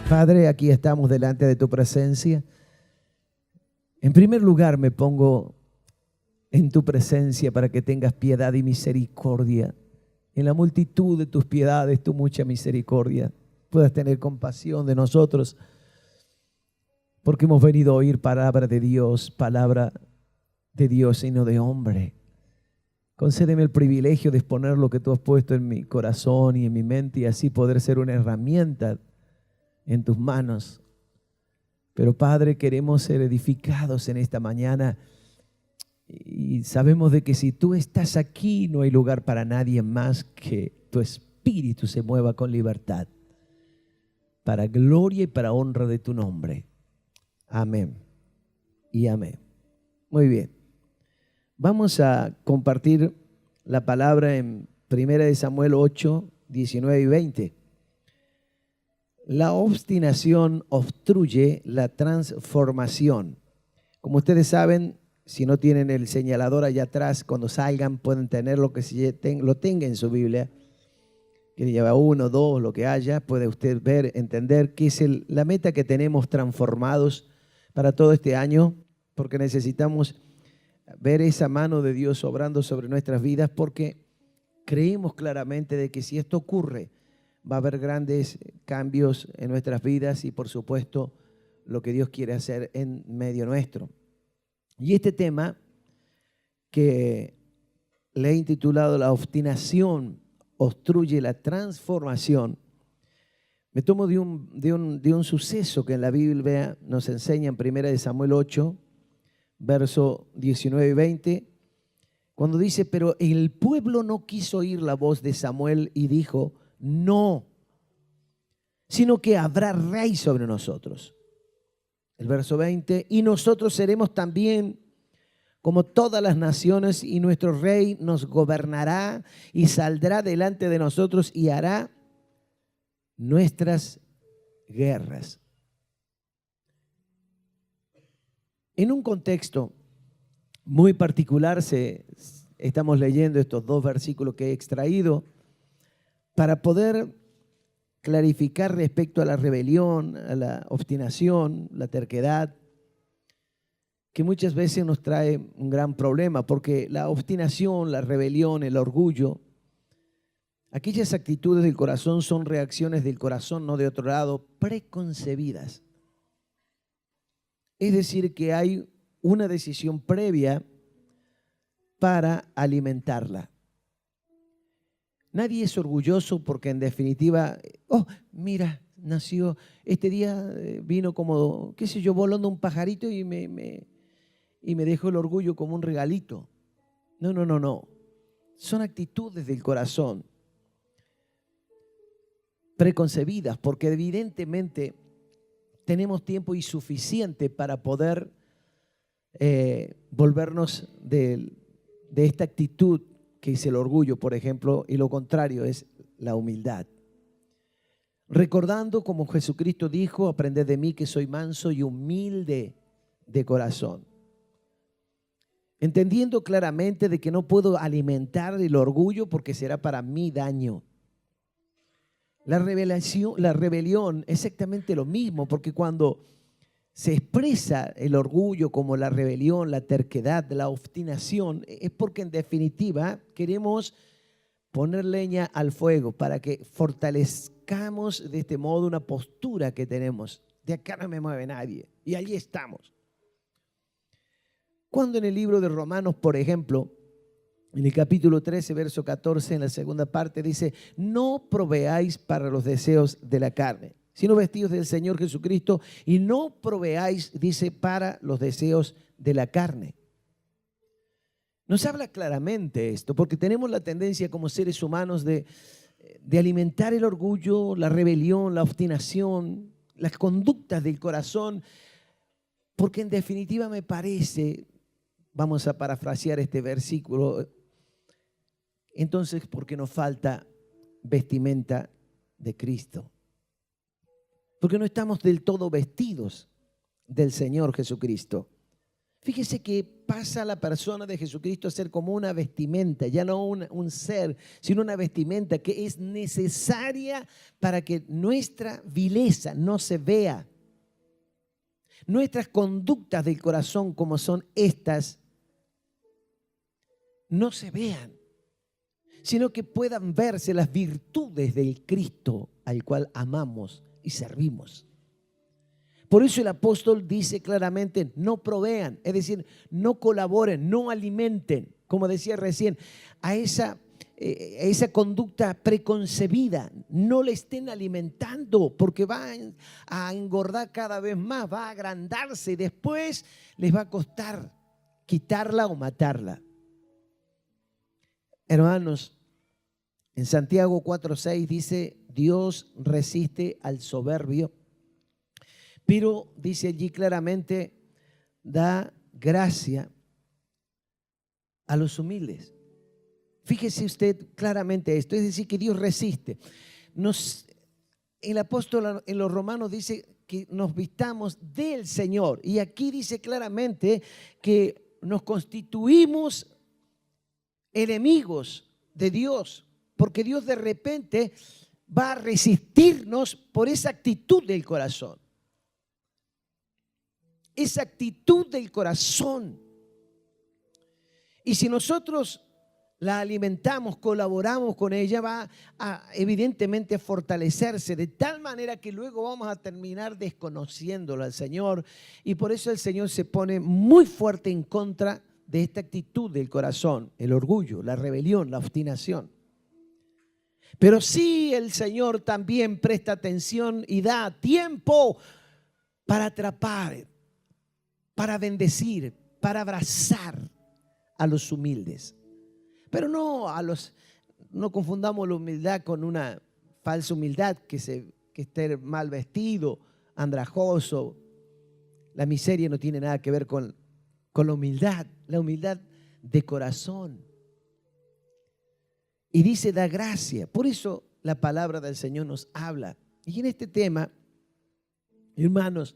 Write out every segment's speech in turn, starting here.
Padre, aquí estamos delante de tu presencia. En primer lugar, me pongo en tu presencia para que tengas piedad y misericordia. En la multitud de tus piedades, tu mucha misericordia, puedas tener compasión de nosotros, porque hemos venido a oír palabra de Dios y no de hombre. Concédeme el privilegio de exponer lo que tú has puesto en mi corazón y en mi mente y así poder ser una herramienta en tus manos. Pero Padre, queremos ser edificados en esta mañana y sabemos de que si tú estás aquí no hay lugar para nadie más que tu espíritu se mueva con libertad para gloria y para honra de tu nombre. Amén y amén. Muy bien. Vamos a compartir la palabra en 1 Samuel 8, 19 y 20. La obstinación obstruye la transformación. Como ustedes saben, si no tienen el señalador allá atrás, cuando salgan pueden tener lo tenga en su Biblia. Que lleva 1, 2, lo que haya, puede usted ver, entender qué es la meta que tenemos transformados para todo este año, porque necesitamos ver esa mano de Dios obrando sobre nuestras vidas, porque creemos claramente de que si esto ocurre, va a haber grandes cambios en nuestras vidas y por supuesto lo que Dios quiere hacer en medio nuestro. Y este tema que le he intitulado La obstinación obstruye la transformación, me tomo de un suceso que en la Biblia nos enseña en 1 Samuel 8, verso 19 y 20, cuando dice: pero el pueblo no quiso oír la voz de Samuel y dijo: no, sino que habrá rey sobre nosotros. El verso 20, y nosotros seremos también como todas las naciones, y nuestro rey nos gobernará y saldrá delante de nosotros y hará nuestras guerras. En un contexto muy particular estamos leyendo estos dos versículos que he extraído para poder clarificar respecto a la rebelión, a la obstinación, la terquedad, que muchas veces nos trae un gran problema, porque la obstinación, la rebelión, el orgullo, aquellas actitudes del corazón son reacciones del corazón, no de otro lado, preconcebidas. Es decir, que hay una decisión previa para alimentarla. Nadie es orgulloso porque en definitiva, mira, nació, este día vino como, qué sé yo, volando un pajarito y me dejó el orgullo como un regalito. No. Son actitudes del corazón preconcebidas, porque evidentemente tenemos tiempo insuficiente para poder volvernos de esta actitud que es el orgullo, por ejemplo, y lo contrario es la humildad. Recordando como Jesucristo dijo: aprended de mí que soy manso y humilde de corazón. Entendiendo claramente de que no puedo alimentar el orgullo porque será para mí daño. La rebelión es exactamente lo mismo, porque cuando se expresa el orgullo como la rebelión, la terquedad, la obstinación, es porque en definitiva queremos poner leña al fuego para que fortalezcamos de este modo una postura que tenemos. De acá no me mueve nadie. Y allí estamos. Cuando en el libro de Romanos, por ejemplo, en el capítulo 13, verso 14, en la segunda parte dice: no proveáis para los deseos de la carne, sino vestidos del Señor Jesucristo, y no proveáis, dice, para los deseos de la carne. Nos habla claramente esto, porque tenemos la tendencia como seres humanos de alimentar el orgullo, la rebelión, la obstinación, las conductas del corazón, porque en definitiva me parece, vamos a parafrasear este versículo, entonces, ¿por qué nos falta vestimenta de Cristo? Porque no estamos del todo vestidos del Señor Jesucristo. Fíjese que pasa la persona de Jesucristo a ser como una vestimenta, ya no un ser, sino una vestimenta que es necesaria para que nuestra vileza no se vea. Nuestras conductas del corazón, como son estas, no se vean, sino que puedan verse las virtudes del Cristo al cual amamos y servimos. Por eso el apóstol dice claramente, no provean, es decir, no colaboren, no alimenten, como decía recién, a esa conducta preconcebida, no le estén alimentando porque va a engordar cada vez más, va a agrandarse y después les va a costar quitarla o matarla. Hermanos, en Santiago 4:6 dice, Dios resiste al soberbio, pero dice allí claramente, da gracia a los humildes. Fíjese usted claramente esto, es decir, que Dios resiste. El apóstol en los Romanos dice que nos vistamos del Señor. Y aquí dice claramente que nos constituimos enemigos de Dios, porque Dios de repente va a resistirnos por esa actitud del corazón. Esa actitud del corazón. Y si nosotros la alimentamos, colaboramos con ella, va a evidentemente fortalecerse de tal manera que luego vamos a terminar desconociéndolo al Señor. Y por eso el Señor se pone muy fuerte en contra de esta actitud del corazón, el orgullo, la rebelión, la obstinación. Pero sí, el Señor también presta atención y da tiempo para atrapar, para bendecir, para abrazar a los humildes. Pero no confundamos la humildad con una falsa humildad que esté mal vestido, andrajoso. La miseria no tiene nada que ver con la humildad de corazón. Y dice, da gracia. Por eso la palabra del Señor nos habla. Y en este tema, hermanos,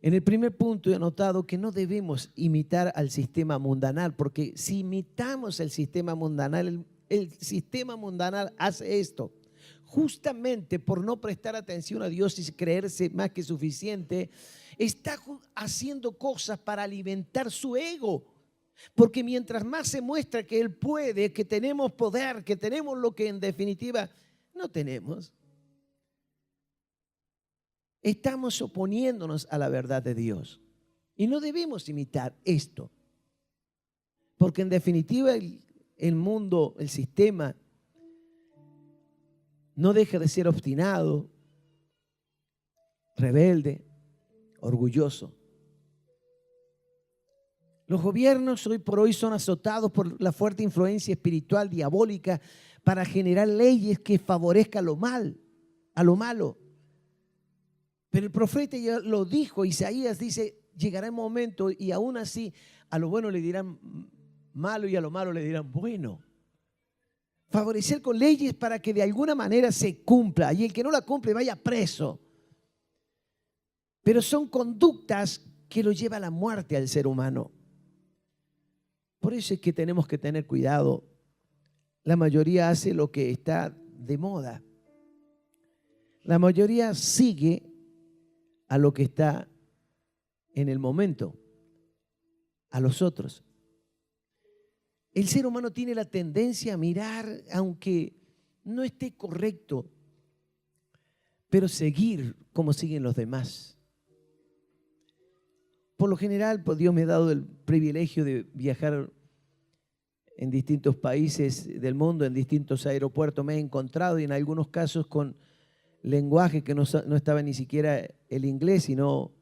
en el primer punto he notado que no debemos imitar al sistema mundanal, porque si imitamos el sistema mundanal, el sistema mundanal hace esto. Justamente por no prestar atención a Dios y creerse más que suficiente, está haciendo cosas para alimentar su ego. Porque mientras más se muestra que Él puede, que tenemos poder, que tenemos lo que en definitiva no tenemos, estamos oponiéndonos a la verdad de Dios. Y no debemos imitar esto. Porque en definitiva el mundo, el sistema, no deja de ser obstinado, rebelde, orgulloso. Los gobiernos hoy por hoy son azotados por la fuerte influencia espiritual diabólica para generar leyes que favorezcan a lo malo. Pero el profeta ya lo dijo, Isaías dice, llegará el momento y aún así a lo bueno le dirán malo y a lo malo le dirán bueno. Favorecer con leyes para que de alguna manera se cumpla y el que no la cumple vaya preso. Pero son conductas que lo lleva a la muerte al ser humano. Por eso es que tenemos que tener cuidado. La mayoría hace lo que está de moda. La mayoría sigue a lo que está en el momento, a los otros. El ser humano tiene la tendencia a mirar, aunque no esté correcto, pero seguir como siguen los demás. Por lo general, pues Dios me ha dado el privilegio de viajar en distintos países del mundo, en distintos aeropuertos. Me he encontrado y en algunos casos con lenguaje que no estaba ni siquiera el inglés, sino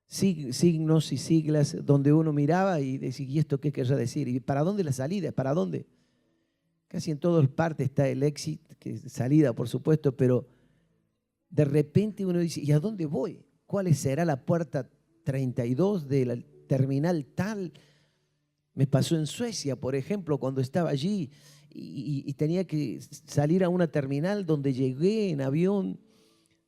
signos y siglas donde uno miraba y decía, ¿y esto qué querrá decir? ¿Y para dónde la salida? ¿Para dónde? Casi en todas partes está el exit, que es salida, por supuesto, pero de repente uno dice, ¿y a dónde voy? ¿Cuál será la puerta 32 de la terminal tal? Me pasó en Suecia, por ejemplo, cuando estaba allí y tenía que salir a una terminal donde llegué en avión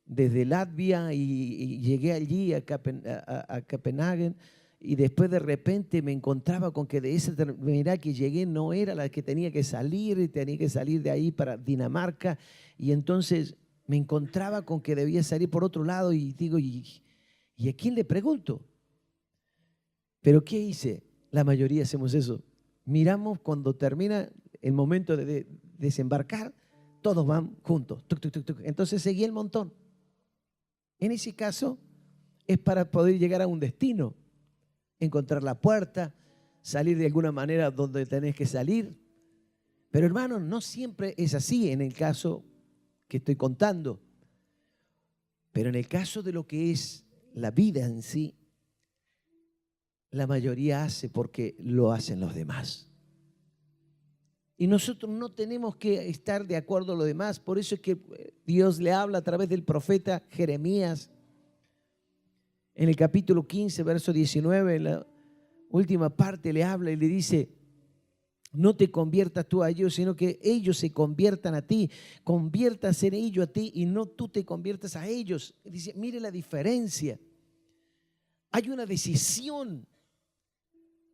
desde Latvia y llegué allí a Copenhague y después de repente me encontraba con que de esa terminal que llegué no era la que tenía que salir, y tenía que salir de ahí para Dinamarca, y entonces me encontraba con que debía salir por otro lado y digo, ¿y a quién le pregunto? Pero ¿qué hice? La mayoría hacemos eso. Miramos cuando termina el momento de desembarcar, todos van juntos. Tuc, tuc, tuc, tuc. Entonces seguí el montón. En ese caso es para poder llegar a un destino, encontrar la puerta, salir de alguna manera donde tenés que salir. Pero hermanos, no siempre es así en el caso que estoy contando. Pero en el caso de lo que es la vida en sí, la mayoría hace porque lo hacen los demás. Y nosotros no tenemos que estar de acuerdo a los demás. Por eso es que Dios le habla a través del profeta Jeremías. En el capítulo 15, verso 19, en la última parte le habla y le dice: no te conviertas tú a ellos, sino que ellos se conviertan a ti. Conviértase en ellos a ti y no tú te conviertas a ellos. Dice, mire la diferencia. Hay una decisión.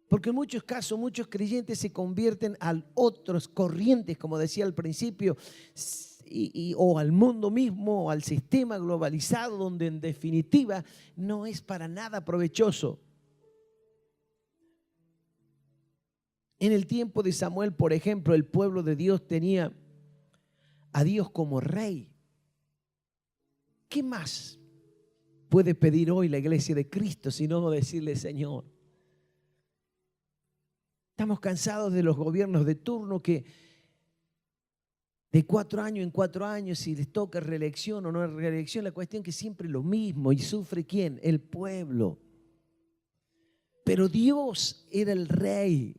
Porque en muchos casos, muchos creyentes se convierten a otros corrientes, como decía al principio, o al mundo mismo, o al sistema globalizado, donde en definitiva no es para nada provechoso. En el tiempo de Samuel, por ejemplo, el pueblo de Dios tenía a Dios como rey. ¿Qué más puede pedir hoy la iglesia de Cristo sino decirle: Señor, estamos cansados de los gobiernos de turno que de 4 años en 4 años, si les toca reelección o no reelección, la cuestión es que siempre es lo mismo. ¿Y sufre quién? El pueblo. Pero Dios era el rey,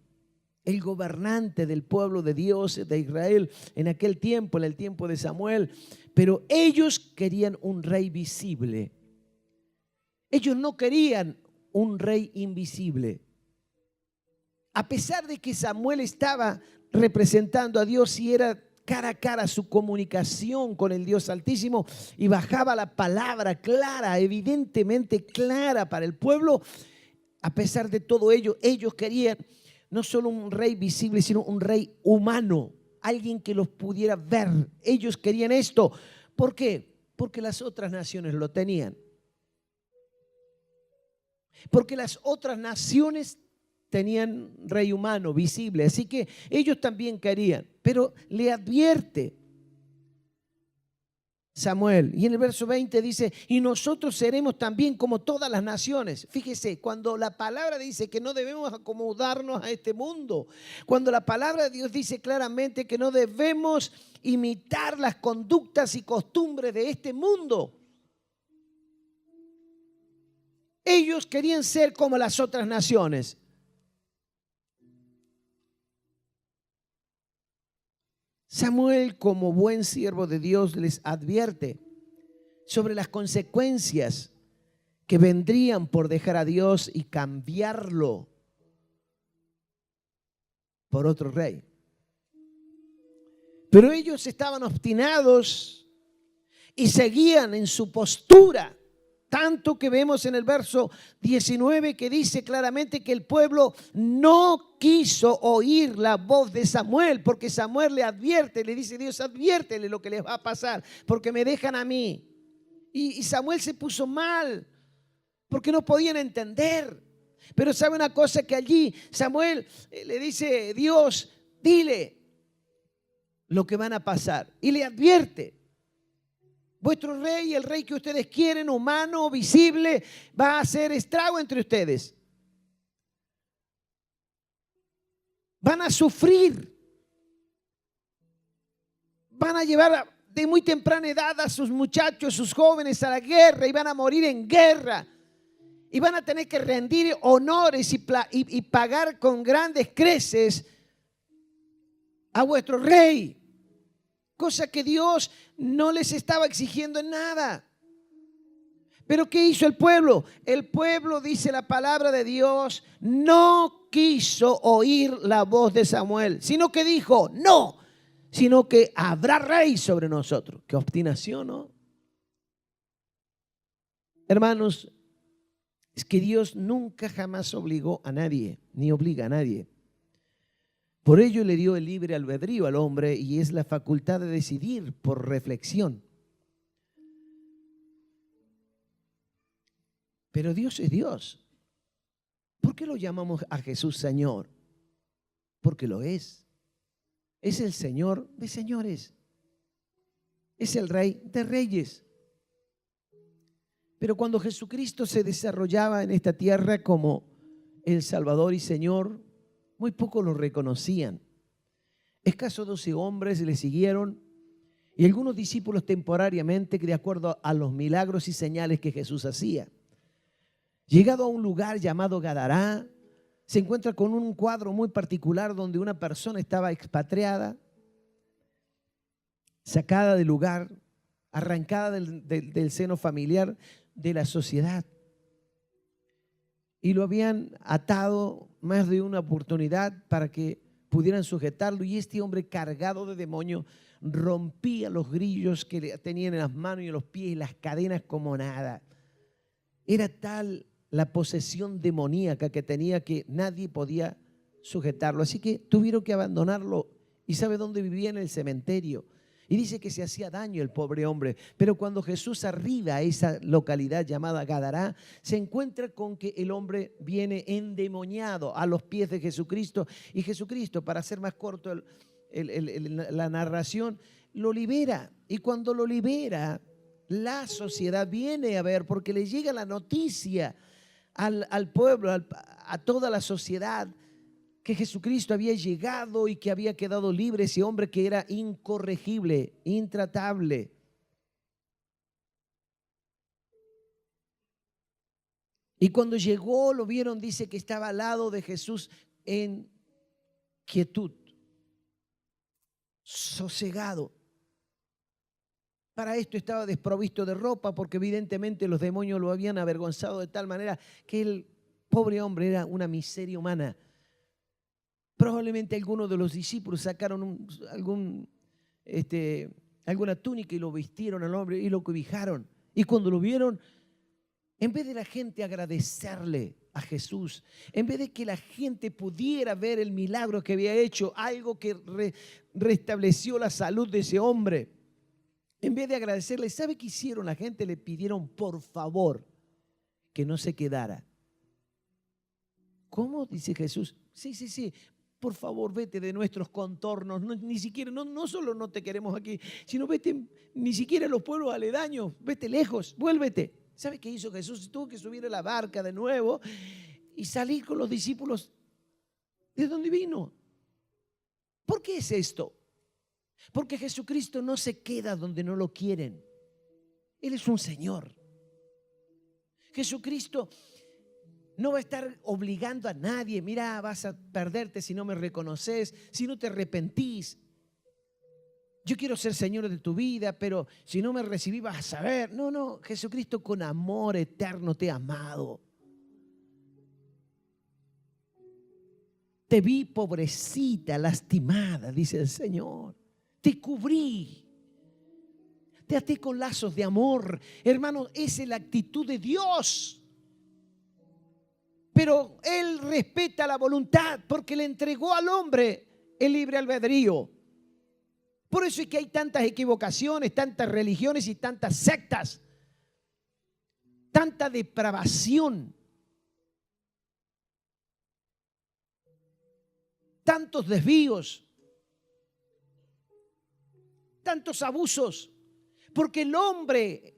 el gobernante del pueblo de Dios, de Israel, en aquel tiempo, en el tiempo de Samuel. Pero ellos querían un rey visible. Ellos no querían un rey invisible. A pesar de que Samuel estaba representando a Dios y era cara a cara su comunicación con el Dios Altísimo y bajaba la palabra clara, evidentemente clara para el pueblo, a pesar de todo ello, ellos querían no solo un rey visible, sino un rey humano, alguien que los pudiera ver. Ellos querían esto. ¿Por qué? Porque las otras naciones lo tenían. Porque las otras naciones tenían rey humano, visible. Así que ellos también querían. Pero le advierte Samuel. Y en el verso 20 dice: y nosotros seremos también como todas las naciones. Fíjese, cuando la palabra dice que no debemos acomodarnos a este mundo, cuando la palabra de Dios dice claramente que no debemos imitar las conductas y costumbres de este mundo, ellos querían ser como las otras naciones. Samuel, como buen siervo de Dios, les advierte sobre las consecuencias que vendrían por dejar a Dios y cambiarlo por otro rey. Pero ellos estaban obstinados y seguían en su postura. Tanto que vemos en el verso 19 que dice claramente que el pueblo no quiso oír la voz de Samuel, porque Samuel le advierte, le dice: Dios, adviértele lo que les va a pasar, porque me dejan a mí. Y Samuel se puso mal, porque no podían entender. Pero sabe una cosa, que allí Samuel le dice: Dios, dile lo que van a pasar. Y le advierte: vuestro rey, el rey que ustedes quieren, humano, visible, va a hacer estrago entre ustedes. Van a sufrir. Van a llevar de muy temprana edad a sus muchachos, sus jóvenes a la guerra, y van a morir en guerra. Y van a tener que rendir honores y pagar con grandes creces a vuestro rey. Cosa que Dios no les estaba exigiendo en nada. Pero ¿qué hizo el pueblo? El pueblo, dice la palabra de Dios, no quiso oír la voz de Samuel, sino que dijo: no, sino que habrá rey sobre nosotros. Qué obstinación, ¿no? Hermanos, es que Dios nunca jamás obligó a nadie, ni obliga a nadie. Por ello le dio el libre albedrío al hombre y es la facultad de decidir por reflexión. Pero Dios es Dios. ¿Por qué lo llamamos a Jesús Señor? Porque lo es. Es el Señor de señores. Es el Rey de reyes. Pero cuando Jesucristo se desarrollaba en esta tierra como el Salvador y Señor, muy pocos lo reconocían. Escasos 12 hombres le siguieron y algunos discípulos temporariamente de acuerdo a los milagros y señales que Jesús hacía. Llegado a un lugar llamado Gadará, se encuentra con un cuadro muy particular donde una persona estaba expatriada, sacada del lugar, arrancada del seno familiar, de la sociedad. Y lo habían atado más de una oportunidad para que pudieran sujetarlo. Y este hombre cargado de demonio rompía los grillos que tenían en las manos y en los pies y las cadenas como nada. Era tal la posesión demoníaca que tenía que nadie podía sujetarlo. Así que tuvieron que abandonarlo. ¿Y sabe dónde vivía? En el cementerio. Y dice que se hacía daño el pobre hombre. Pero cuando Jesús arriba a esa localidad llamada Gadará, se encuentra con que el hombre viene endemoniado a los pies de Jesucristo. Y Jesucristo, para hacer más corto la narración, lo libera. Y cuando lo libera, la sociedad viene a ver, porque le llega la noticia al pueblo, a toda la sociedad, que Jesucristo había llegado y que había quedado libre ese hombre que era incorregible, intratable. Y cuando llegó, lo vieron, dice que estaba al lado de Jesús en quietud, sosegado. Para esto estaba desprovisto de ropa porque evidentemente los demonios lo habían avergonzado de tal manera que el pobre hombre era una miseria humana. Probablemente algunos de los discípulos sacaron alguna túnica y lo vistieron al hombre y lo cobijaron. Y cuando lo vieron, en vez de la gente agradecerle a Jesús, en vez de que la gente pudiera ver el milagro que había hecho, algo que restableció la salud de ese hombre, en vez de agradecerle, ¿sabe qué hicieron? La gente le pidieron por favor que no se quedara. ¿Cómo? Dice Jesús. Sí. Por favor, vete de nuestros contornos. Ni siquiera, no solo no te queremos aquí, sino vete ni siquiera a los pueblos aledaños. Vete lejos, vuélvete. ¿Sabe qué hizo Jesús? Tuvo que subir a la barca de nuevo y salir con los discípulos de donde vino. ¿Por qué es esto? Porque Jesucristo no se queda donde no lo quieren. Él es un Señor. Jesucristo no va a estar obligando a nadie. Mira, vas a perderte si no me reconoces, si no te arrepentís. Yo quiero ser Señor de tu vida, pero si no me recibís vas a saber. No, Jesucristo con amor eterno te ha amado. Te vi pobrecita, lastimada, dice el Señor. Te cubrí. Te até con lazos de amor. Hermano, esa es la actitud de Dios. Pero Él respeta la voluntad porque le entregó al hombre el libre albedrío. Por eso es que hay tantas equivocaciones, tantas religiones y tantas sectas. Tanta depravación. Tantos desvíos. Tantos abusos. Porque el hombre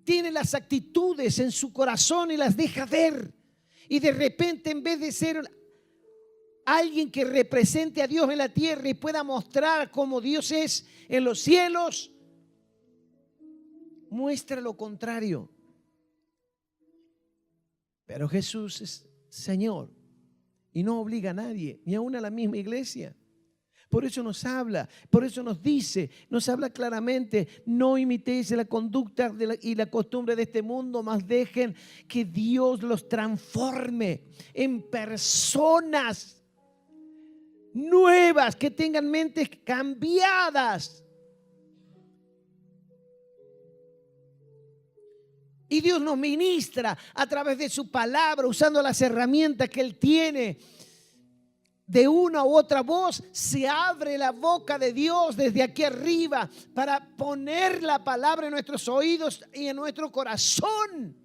tiene las actitudes en su corazón y las deja ver. Y de repente, en vez de ser alguien que represente a Dios en la tierra y pueda mostrar cómo Dios es en los cielos, muestra lo contrario. Pero Jesús es Señor y no obliga a nadie, ni aún a la misma iglesia. Por eso nos habla, por eso nos dice, nos habla claramente: no imitéis la conducta y la costumbre de este mundo, mas dejen que Dios los transforme en personas nuevas, que tengan mentes cambiadas. Y Dios nos ministra a través de su palabra, usando las herramientas que Él tiene. De una u otra voz se abre la boca de Dios desde aquí arriba para poner la palabra en nuestros oídos y en nuestro corazón.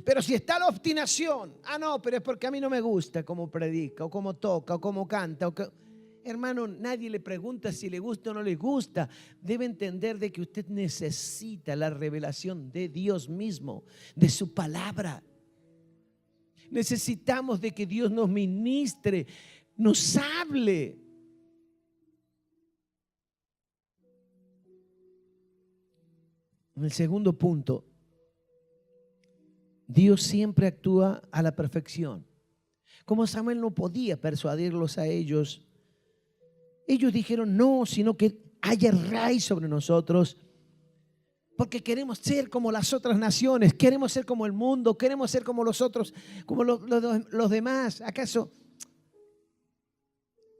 Pero si está la obstinación, no, pero es porque a mí no me gusta cómo predica o cómo toca o cómo canta. Hermano, nadie le pregunta si le gusta o no le gusta. Debe entender de que usted necesita la revelación de Dios mismo, de su palabra. Necesitamos de que Dios nos ministre, nos hable. En el segundo punto, Dios siempre actúa a la perfección. Como Samuel no podía persuadirlos a ellos, ellos dijeron no, sino que haya rey sobre nosotros, porque queremos ser como las otras naciones, queremos ser como el mundo, queremos ser como los otros, como los demás. ¿Acaso?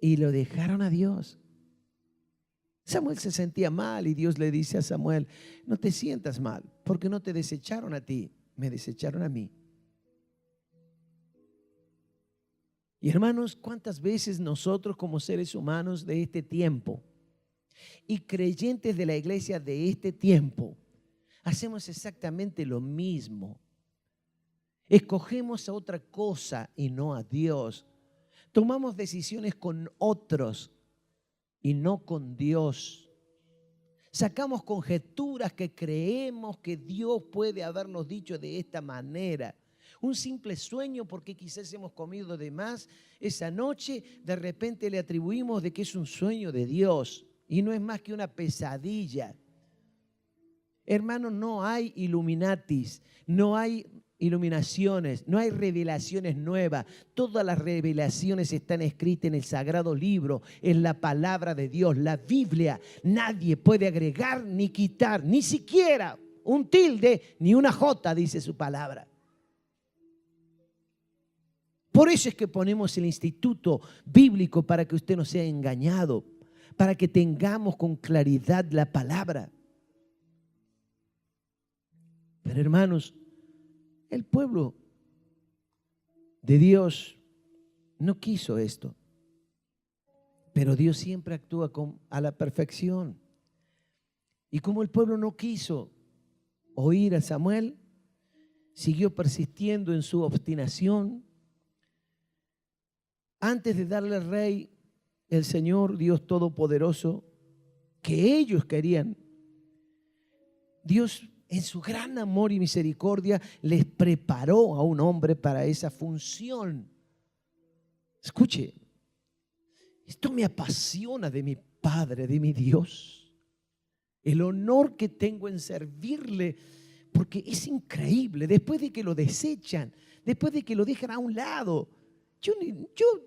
Y lo dejaron a Dios. Samuel se sentía mal y Dios le dice a Samuel, no te sientas mal, porque no te desecharon a ti, me desecharon a mí. Y hermanos, ¿cuántas veces nosotros como seres humanos de este tiempo y creyentes de la iglesia de este tiempo hacemos exactamente lo mismo? Escogemos a otra cosa y no a Dios. Tomamos decisiones con otros y no con Dios. Sacamos conjeturas que creemos que Dios puede habernos dicho de esta manera. Un simple sueño porque quizás hemos comido de más esa noche, de repente le atribuimos de que es un sueño de Dios y no es más que una pesadilla. Hermanos, no hay Illuminatis, no hay iluminaciones, no hay revelaciones nuevas. Todas las revelaciones están escritas en el sagrado libro, en la palabra de Dios, la Biblia. Nadie puede agregar ni quitar, ni siquiera un tilde ni una jota, dice su palabra. Por eso es que ponemos el instituto bíblico, para que usted no sea engañado, para que tengamos con claridad la palabra. Pero hermanos, el pueblo de Dios no quiso esto. Pero Dios siempre actúa a la perfección. Y como el pueblo no quiso oír a Samuel, siguió persistiendo en su obstinación. Antes de darle al rey, el Señor Dios Todopoderoso, que ellos querían, Dios en su gran amor y misericordia les preparó a un hombre para esa función. Escuche, esto me apasiona de mi Padre, de mi Dios. El honor que tengo en servirle, porque es increíble. Después de que lo desechan, después de que lo dejan a un lado, yo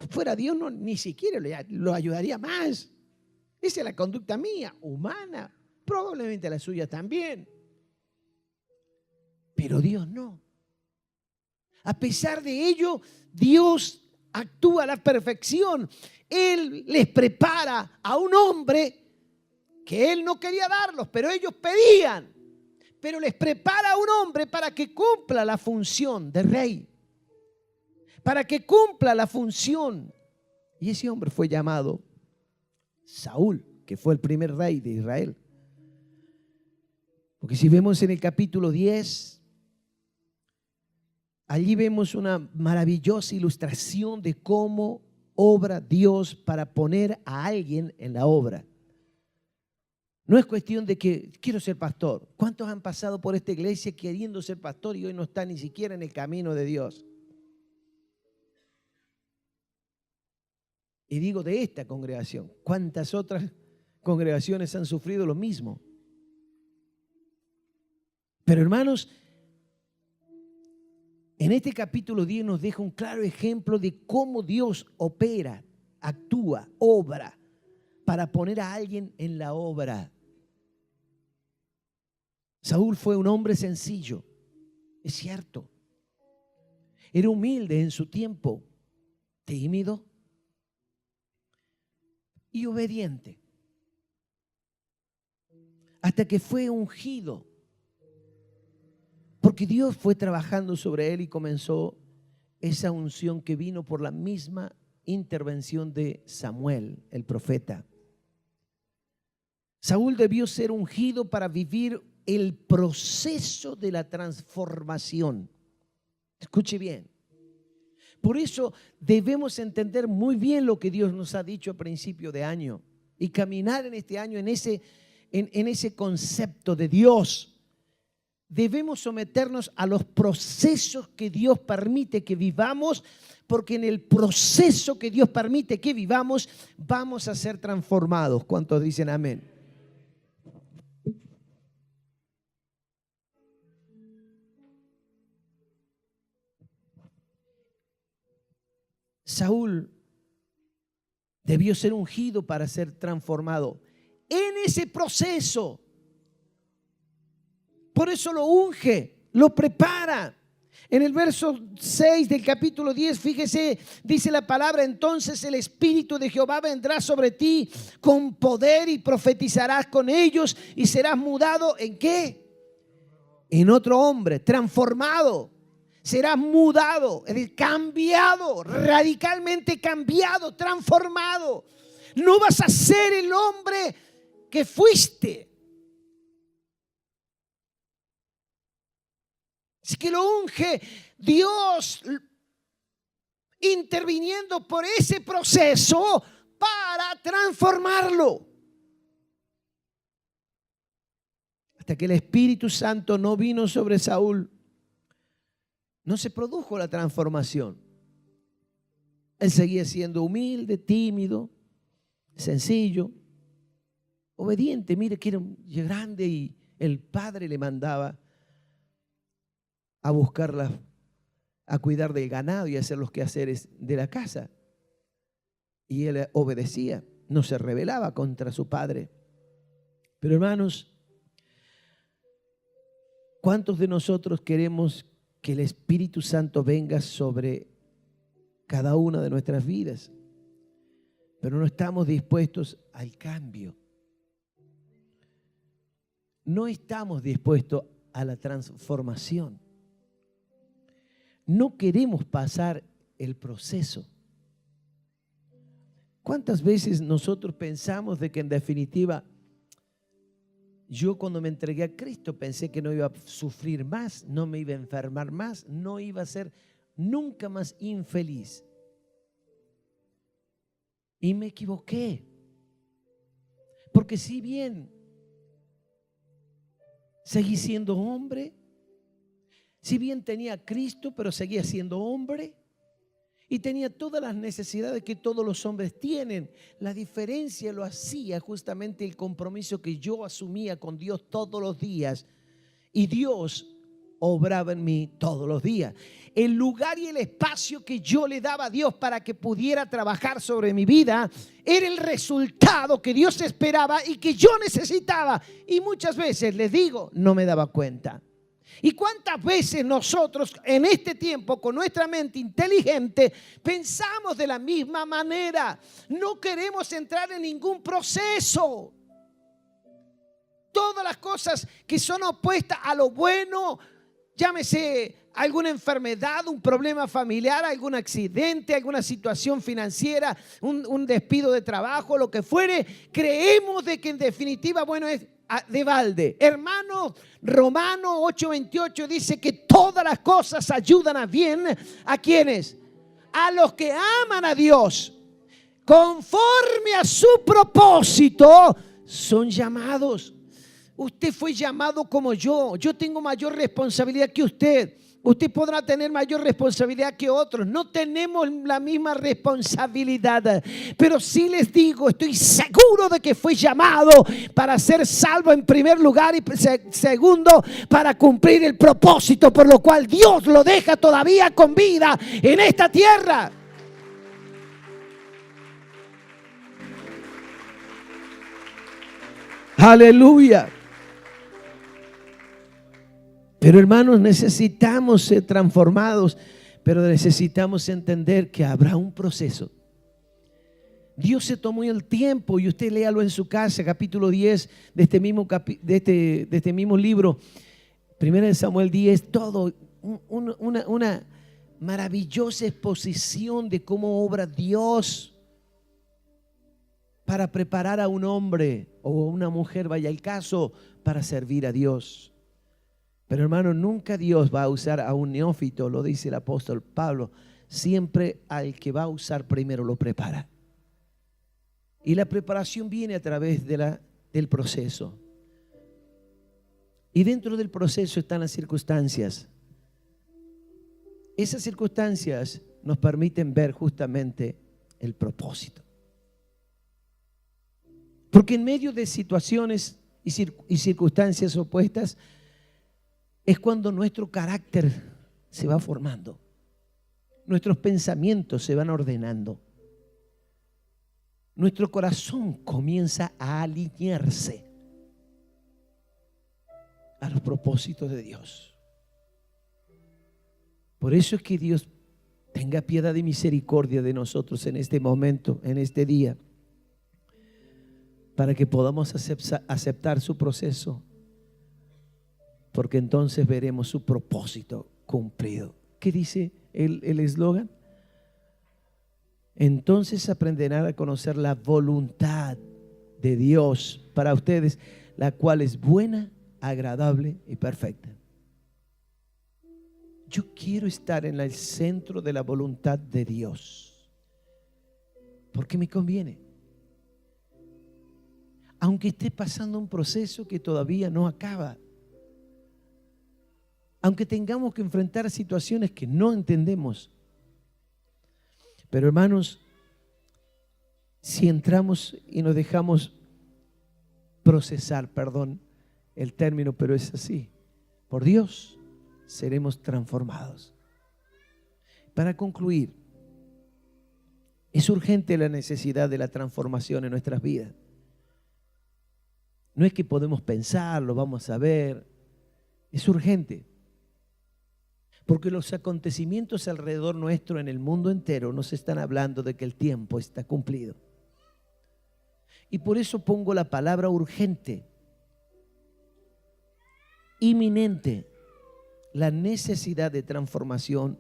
fuera Dios ni siquiera lo ayudaría más. Esa es la conducta mía, humana, probablemente la suya también. Pero Dios no. A pesar de ello, Dios actúa a la perfección. Él les prepara a un hombre que Él no quería darlos, pero ellos pedían. Pero les prepara a un hombre para que cumpla la función de rey, para que cumpla la función. Y ese hombre fue llamado Saúl, que fue el primer rey de Israel. Porque si vemos en el capítulo 10, allí vemos una maravillosa ilustración de cómo obra Dios para poner a alguien en la obra. No es cuestión de que quiero ser pastor. ¿Cuántos han pasado por esta iglesia queriendo ser pastor y hoy no están ni siquiera en el camino de Dios? Y digo de esta congregación. ¿Cuántas otras congregaciones han sufrido lo mismo? Pero hermanos, en este capítulo 10 nos deja un claro ejemplo de cómo Dios opera, actúa, obra, para poner a alguien en la obra. Saúl fue un hombre sencillo, es cierto. Era humilde en su tiempo, tímido y obediente. Hasta que fue ungido Porque Dios fue trabajando sobre él y comenzó esa unción que vino por la misma intervención de Samuel, el profeta. Saúl debió ser ungido para vivir el proceso de la transformación. Escuche bien. Por eso debemos entender muy bien lo que Dios nos ha dicho a principio de año y caminar en este año en ese concepto de Dios. Debemos someternos a los procesos que Dios permite que vivamos, porque en el proceso que Dios permite que vivamos vamos a ser transformados. ¿Cuántos dicen amén? Saúl debió ser ungido para ser transformado en ese proceso. Por eso lo unge, lo prepara. En el verso 6 del capítulo 10, fíjese, dice la palabra: entonces el Espíritu de Jehová vendrá sobre ti con poder y profetizarás con ellos y serás mudado ¿en qué? En otro hombre, transformado. Serás mudado, cambiado, radicalmente cambiado, transformado. No vas a ser el hombre que fuiste. Así que lo unge Dios, interviniendo por ese proceso para transformarlo. Hasta que el Espíritu Santo no vino sobre Saúl, no se produjo la transformación. Él seguía siendo humilde, tímido, sencillo, obediente. Mire que era grande y el padre le mandaba a buscarla, a cuidar del ganado y a hacer los quehaceres de la casa. Y él obedecía, no se rebelaba contra su padre. Pero hermanos, ¿cuántos de nosotros queremos que el Espíritu Santo venga sobre cada una de nuestras vidas, pero no estamos dispuestos al cambio? No estamos dispuestos a la transformación. No queremos pasar el proceso. ¿Cuántas veces nosotros pensamos de que en definitiva yo cuando me entregué a Cristo pensé que no iba a sufrir más, no me iba a enfermar más, no iba a ser nunca más infeliz? Y me equivoqué. Porque si bien seguí siendo hombre, si bien tenía a Cristo, pero seguía siendo hombre y tenía todas las necesidades que todos los hombres tienen. La diferencia lo hacía justamente el compromiso que yo asumía con Dios todos los días, y Dios obraba en mí todos los días. El lugar y el espacio que yo le daba a Dios para que pudiera trabajar sobre mi vida era el resultado que Dios esperaba y que yo necesitaba, y muchas veces, les digo, no me daba cuenta. ¿Y cuántas veces nosotros en este tiempo con nuestra mente inteligente pensamos de la misma manera? No queremos entrar en ningún proceso. Todas las cosas que son opuestas a lo bueno, llámese alguna enfermedad, un problema familiar, algún accidente, alguna situación financiera, un despido de trabajo, lo que fuere, creemos de que en definitiva, bueno, es de balde. Hermano, Romanos 8:28 dice que todas las cosas ayudan a bien. ¿A quiénes? A los que aman a Dios, conforme a su propósito son llamados. Usted fue llamado como yo. Yo tengo mayor responsabilidad que usted. Usted podrá tener mayor responsabilidad que otros. No tenemos la misma responsabilidad. Pero sí les digo, estoy seguro de que fue llamado para ser salvo en primer lugar y segundo, para cumplir el propósito por lo cual Dios lo deja todavía con vida en esta tierra. Aleluya. Pero hermanos, necesitamos ser transformados, pero necesitamos entender que habrá un proceso. Dios se tomó el tiempo, y usted léalo en su casa, capítulo 10 de este mismo libro. Primera de Samuel 10, todo una maravillosa exposición de cómo obra Dios para preparar a un hombre o una mujer, vaya el caso, para servir a Dios. Pero hermano, nunca Dios va a usar a un neófito, lo dice el apóstol Pablo. Siempre al que va a usar primero lo prepara. Y la preparación viene a través del proceso. Y dentro del proceso están las circunstancias. Esas circunstancias nos permiten ver justamente el propósito. Porque en medio de situaciones y circunstancias opuestas es cuando nuestro carácter se va formando. Nuestros pensamientos se van ordenando. Nuestro corazón comienza a alinearse a los propósitos de Dios. Por eso es que Dios tenga piedad y misericordia de nosotros en este momento, en este día, para que podamos aceptar su proceso, porque entonces veremos su propósito cumplido. ¿Qué dice el eslogan? Entonces aprenderán a conocer la voluntad de Dios para ustedes, la cual es buena, agradable y perfecta. Yo quiero estar en el centro de la voluntad de Dios, porque me conviene. Aunque esté pasando un proceso que todavía no acaba, aunque tengamos que enfrentar situaciones que no entendemos. Pero hermanos, si entramos y nos dejamos procesar, perdón el término, pero es así, por Dios seremos transformados. Para concluir, es urgente la necesidad de la transformación en nuestras vidas. No es que podemos pensarlo, vamos a ver, es urgente. Porque los acontecimientos alrededor nuestro en el mundo entero nos están hablando de que el tiempo está cumplido. Y por eso pongo la palabra urgente, inminente, la necesidad de transformación,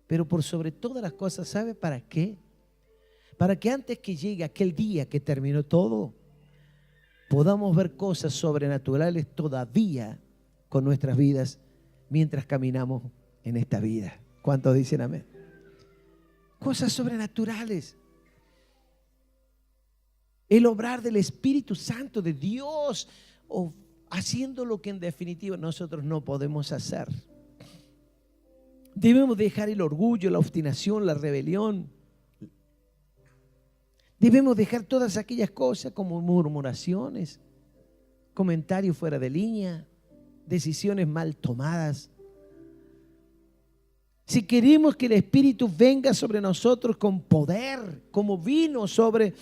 pero por sobre todas las cosas, ¿sabe para qué? Para que antes que llegue aquel día que terminó todo, podamos ver cosas sobrenaturales todavía con nuestras vidas mientras caminamos en esta vida. ¿Cuántos dicen amén? Cosas sobrenaturales. El obrar del Espíritu Santo de Dios, o haciendo lo que en definitiva nosotros no podemos hacer. Debemos dejar el orgullo, la obstinación, la rebelión. Debemos dejar todas aquellas cosas como murmuraciones, comentarios fuera de línea, decisiones mal tomadas. Si queremos que el Espíritu venga sobre nosotros con poder, como vino sobre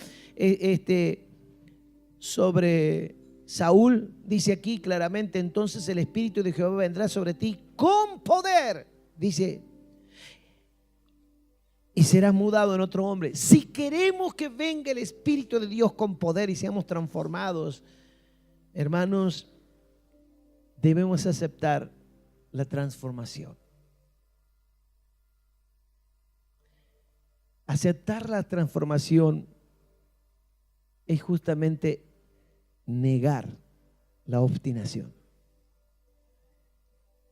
Saúl, dice aquí claramente, entonces el Espíritu de Jehová vendrá sobre ti con poder, dice, y serás mudado en otro hombre. Si queremos que venga el Espíritu de Dios con poder y seamos transformados, hermanos, debemos aceptar la transformación. Aceptar la transformación es justamente negar la obstinación.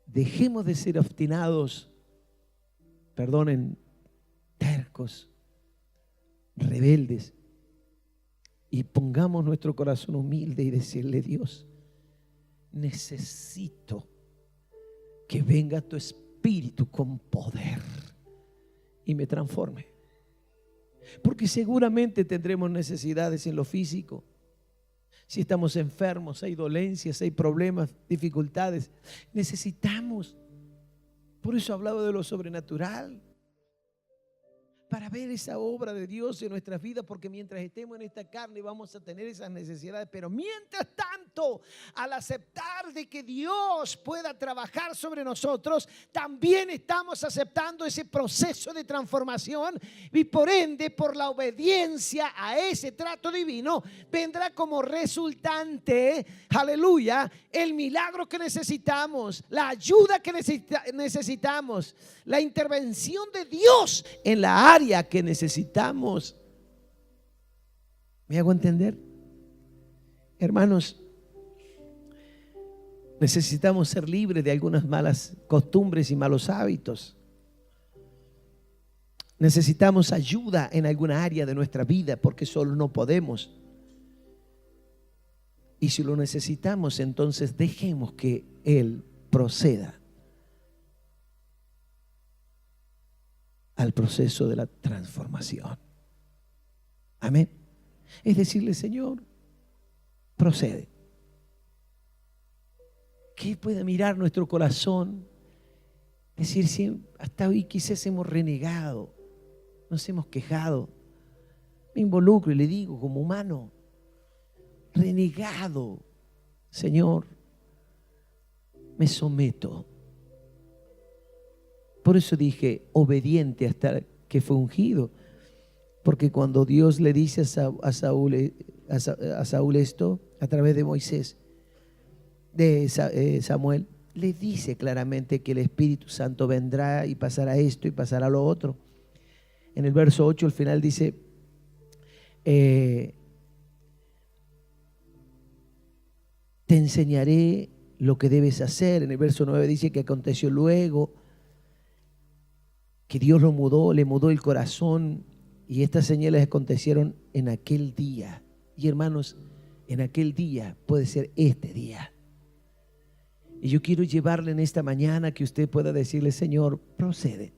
Dejemos de ser obstinados, perdonen, tercos, rebeldes, y pongamos nuestro corazón humilde y decirle: Dios, necesito que venga tu Espíritu con poder y me transforme. Porque seguramente tendremos necesidades en lo físico. Si estamos enfermos, hay dolencias, hay problemas, dificultades. Necesitamos. Por eso hablaba de lo sobrenatural. para ver esa obra de Dios en nuestras vidas, porque mientras estemos en esta carne vamos a tener esas necesidades, pero mientras tanto, al aceptar de que Dios pueda trabajar sobre nosotros, también estamos aceptando ese proceso de transformación, y por ende, por la obediencia a ese trato divino, vendrá como resultante, aleluya, el milagro que necesitamos, la ayuda que necesitamos, la intervención de Dios en la área que necesitamos. ¿Me hago entender? Hermanos, necesitamos ser libres de algunas malas costumbres y malos hábitos. Necesitamos ayuda en alguna área de nuestra vida porque solo no podemos. Y si lo necesitamos, entonces dejemos que Él proceda al proceso de la transformación. Amén. Es decirle, Señor, procede. Que pueda mirar nuestro corazón, decir, si hasta hoy quizás hemos renegado, nos hemos quejado. Me involucro y le digo como humano, renegado, Señor, me someto. Por eso dije obediente hasta que fue ungido, porque cuando Dios le dice a Saúl esto a través de Moisés, de Samuel, le dice claramente que el Espíritu Santo vendrá y pasará esto y pasará lo otro. En el verso 8 al final dice, te enseñaré lo que debes hacer. En el verso 9 dice que aconteció luego que Dios le mudó el corazón, y estas señales acontecieron en aquel día. Y hermanos, en aquel día puede ser este día. Y yo quiero llevarle en esta mañana que usted pueda decirle, Señor, procede.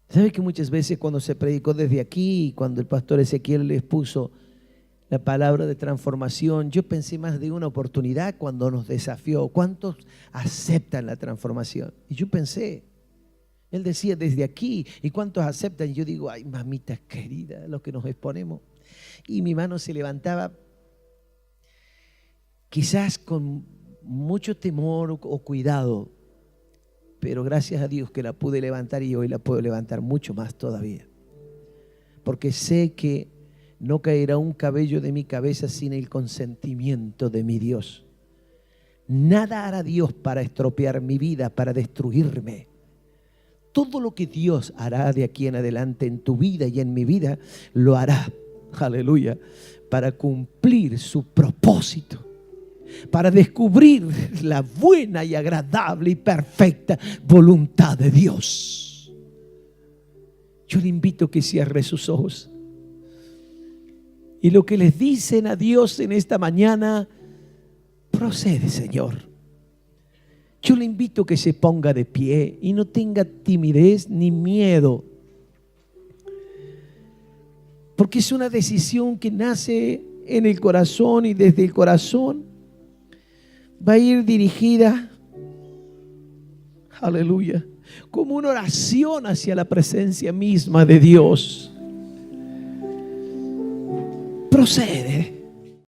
¿Sabe que muchas veces cuando se predicó desde aquí, cuando el pastor Ezequiel les puso la palabra de transformación, yo pensé más de una oportunidad cuando nos desafió? ¿Cuántos aceptan la transformación? Y yo pensé, él decía desde aquí, ¿y cuántos aceptan? Y yo digo, ay, mamita querida, lo que nos exponemos. Y mi mano se levantaba, quizás con mucho temor o cuidado, pero gracias a Dios que la pude levantar, y hoy la puedo levantar mucho más todavía, porque sé que no caerá un cabello de mi cabeza sin el consentimiento de mi Dios. Nada hará Dios para estropear mi vida, para destruirme. Todo lo que Dios hará de aquí en adelante en tu vida y en mi vida, lo hará, aleluya, para cumplir su propósito, para descubrir la buena y agradable y perfecta voluntad de Dios. Yo le invito a que cierre sus ojos. Y lo que les dicen a Dios en esta mañana, procede, Señor. Yo le invito a que se ponga de pie y no tenga timidez ni miedo, porque es una decisión que nace en el corazón, y desde el corazón va a ir dirigida, aleluya, como una oración hacia la presencia misma de Dios. Procede.